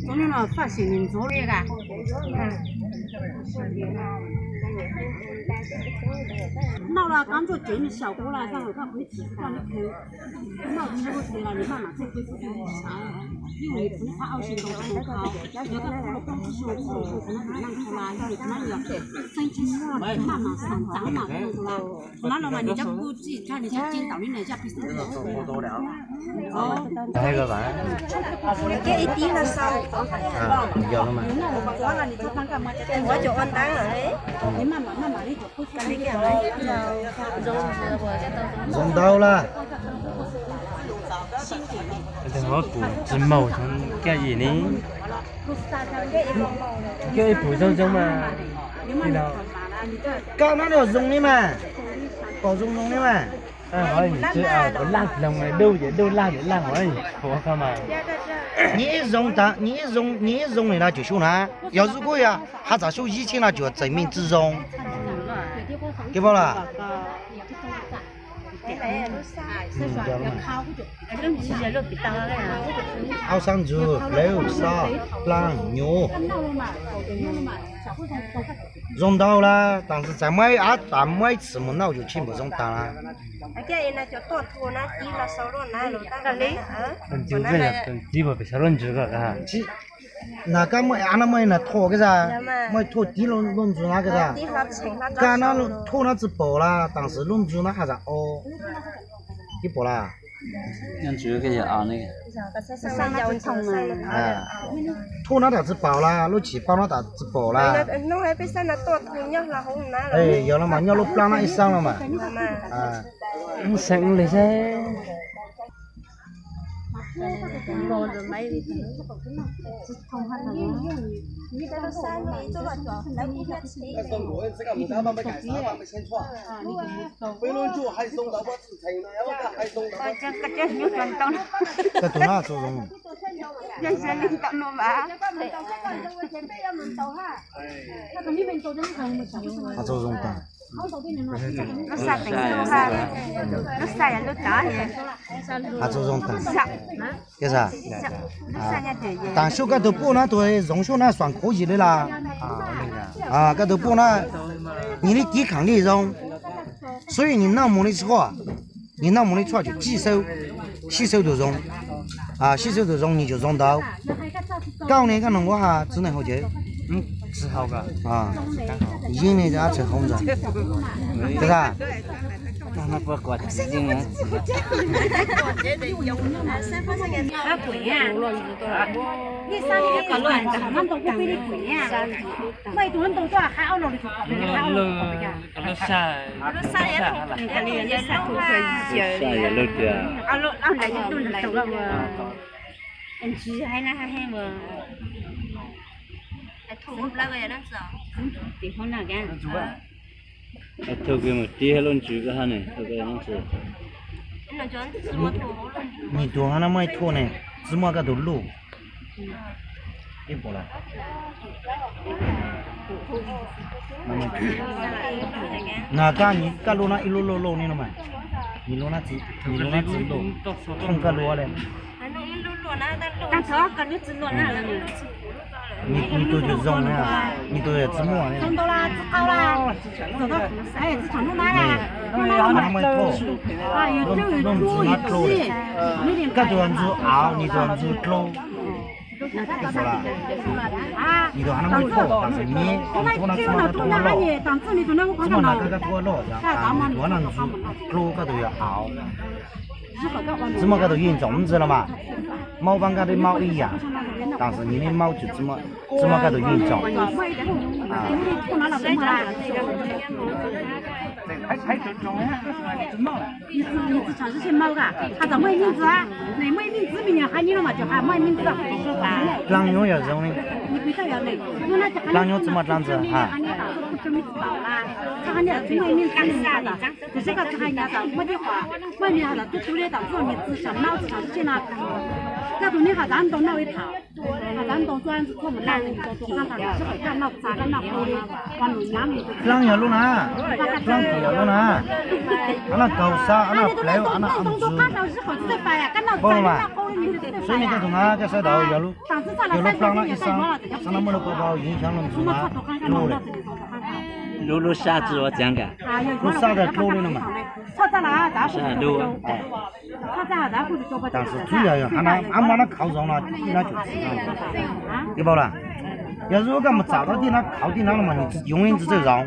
昨天了发现你做那个，闹了刚做节目效果了，然后他会继续让你看，闹吃不吃了，你慢慢再恢复正常。因为不是他熬行动不好，要个不光是说可能很难出来，因为他们要身体了，慢慢上涨嘛，是吧？那了嘛，你就估计看你家见到你那家比谁多了。哦，那个吧。cái ít tí là sau. Giờ nó mà. Tôi chỗ ăn đắng rồi đấy. Dùng đâu là? Đừng có củ chim màu trong cái gì ní. Cái củ giống mà. Đi đâu? Cao nó đều dùng đi mà. Có dùng đi mà. Hỏi chứ có lăng lòng này đâu vậy đâu lăng để lăng hỏi khó không mà. 你用的那就修呢，要如果呀，还咋修以前那就要证明自用，对不啦？熬上猪、肉、沙、狼、牛，用到了，但是再买次么，那就全部用到了。cái này cho tốt thua nó chỉ là sau đó nó rồi ta lấy Chú cái là chỉ bảo bị sao luôn chứ cả.那个买俺那买那拖个啥，买拖地弄住那个啥，干那拖那只包啦，但是弄住那还是哦，一包啦。Nhân chú cái gì à này.拖那只包啦，弄起包那只包啦。nó hay biết sao nó tốt thua nhau là không nó. 哎，有了嘛，要弄plan那一上了嘛。啊。Sáng lấy xe. Cái tụi nó sử dụng. Nó sử dụng ta. Nó sạch thành số ha, nó sạch là nó cá vậy. À sử dụng ta. Sạch. Cái啥? Nó sạch như thế vậy. 但是个都不那对用手那算可以的啦。啊，个都不那，你的抵抗力用，所以你那么的错，你那么的错就洗手都用，啊，洗手都用你就用到。搞那个弄个哈，只能好久。吃好个。啊，烟呢就吃红着，对吧？那不管时间啊。它贵呀，你三年搞乱，好难都不给你贵呀。每多人都说还熬了的，还熬了的呀。Nó xa. Nó sạch ya thôi. Cái này là sạch thôi. Xa ya lâu chưa. Ăn lại những đồ lẩu là anh chị hay là hay mà. Thu hút lá cái đó sao? Thì không nào cái. Thôi cái một tí luôn chú cái hắn này, thôi cái nó sao? Nó cho anh chỉ mua thu hút. 你多还那买拖呢，只么个都漏，一包了。那个你个路那一路漏你了嘛？你路那只漏，冲个路嘞。但是我跟你只论那了呢。你都就用了，你都要怎么呢？用到啦，只熬啦，走到哎，只长路来啦，那买拖，啊，有猪有猪有鸡，个都要做熬，你都要做漏。是吧？啊，你都还能买拖，但是你拖那怎么个拖漏？怎么那个拖漏？拖那做漏个都要熬。怎么个都运种子了嘛？猫帮个的猫一样，但是你的猫就怎么个都运种。啊。还种呀？种猫。你只尝试些猫噶，还在买名字啊？那买名字明年喊你了嘛，就喊买名字。狼牛要种的。你不要要那，狼牛怎么这样子哈？不准备知道啦。他喊你最后面干啥的？就是个他喊人家的，我的话，外面哈的都出来到说你只想脑子上去那，这东西哈咱都脑一套，哈咱都专是做不来，都看他是会看脑啥个脑壳的，往里拿米的。浪要路哪？浪要路哪？俺那狗啥？俺那来，俺那俺猪。包了嘛？所以你看从哪个赛道要路，要路放了一上那么多包包影响了什么？路嘞。路下子我讲个。路啥的路了嘛？是路哎。但是主要要俺把那靠上了，那就知道了，对不啦？要如果俺们找到地那靠地那了嘛，你永远只走绕。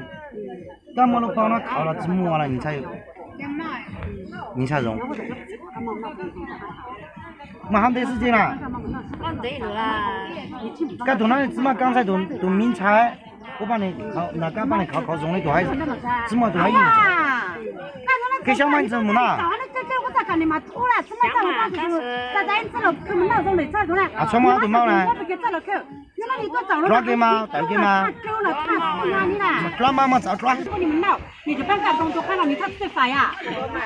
干么都把那靠了，只摸了你才容。嘛还得时间啦。搿度那芝麻刚才都明菜，我帮你烤，那刚帮你烤中的多还是芝麻多还有。给小满子么啦？啊，穿嘛都冇嘞。抓给吗？带给吗？抓妈妈找抓。你就办个动作看到你他最烦呀，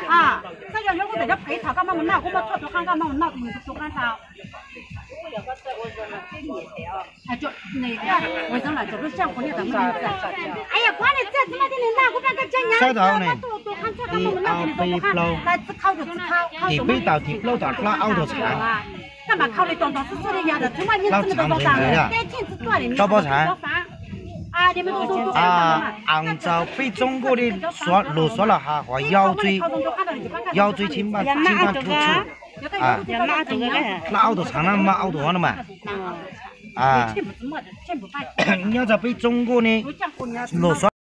啊，这个如果在这陪他干嘛么闹，我们操作看干嘛么闹，你就看他。哎，就那个为什么就是像国内咱们哎呀，管你这怎么的领导，我办个这样。赛道呢？地北到地路到那凹头长。干嘛考虑东东是说的呀的，从外面这么多长，该听是多的。招包产。啊，你们都按照被中国的路说了哈，话腰椎轻把突出啊，那凹头长了嘛，凹头完了嘛，啊，你要在被中国的路说。